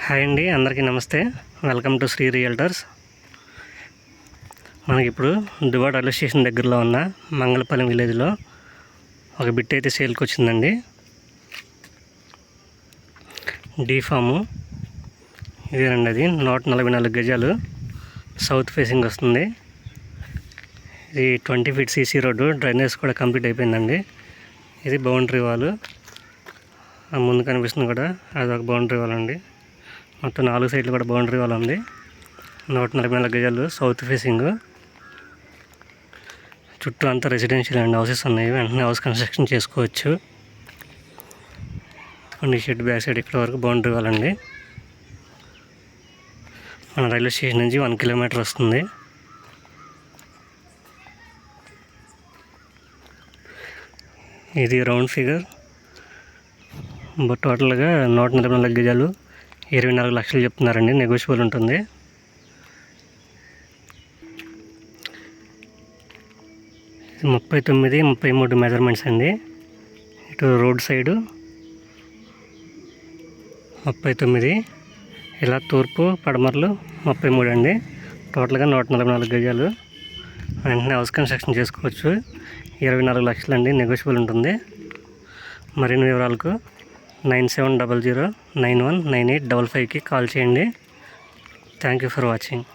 Hi అండి, అందరికీ నమస్తే. Welcome to Sri realtors. మనకి ఇప్పుడు దువ్వాడ రైల్వే స్టేషన్ దగ్గరలో ఉన్న మంగళపాలెం విలేజ్లో ఒక బిట్ అయితే సేల్కి వచ్చిందండి. డీ ఫాము ఇదేనండి. అది 144 గజాలు సౌత్ ఫేసింగ్ వస్తుంది. ఇది 20 ఫీట్ సీసీ రోడ్డు, డ్రైనేజ్ కూడా కంప్లీట్ అయిపోయిందండి. ఇది బౌండరీ వాల్, ముందు కనిపిస్తుంది కూడా అదొక బౌండరీ వాల్ అండి. మొత్తం 4 సైడ్లు కూడా బౌండరీ వాల్ ఉంది. 144 గజాలు సౌత్ ఫేసింగ్. చుట్టూ అంతా రెసిడెన్షియల్ అండ్ హౌసెస్ ఉన్నాయి. వెంటనే హౌస్ కన్స్ట్రక్షన్ చేసుకోవచ్చు. కొన్ని షెడ్ బ్యాక్ సైడ్ ఇక్కడ వరకు బౌండరీ వాల్ అండి. మన రైల్వే స్టేషన్ నుంచి 1 కిలోమీటర్ వస్తుంది. ఇది రౌండ్ ఫిగర్. టోటల్గా 144 గజాలు 24 లక్షలు చెప్తున్నారండి. నెగోషియబుల్ ఉంటుంది. ఇది 39, 33 మెజర్మెంట్స్ అండి. ఇటు రోడ్ సైడు 39, ఇలా తూర్పు పడమరలు 33 అండి. టోటల్గా 144 గజాలు. వెంటనే హౌస్ కన్స్ట్రక్షన్ చేసుకోవచ్చు. 24 లక్షలు అండి. నెగోషియబుల్ ఉంటుంది. మరిన్ని వివరాలకు 9700919855కి కాల్ చేయండి. Thank you for watching.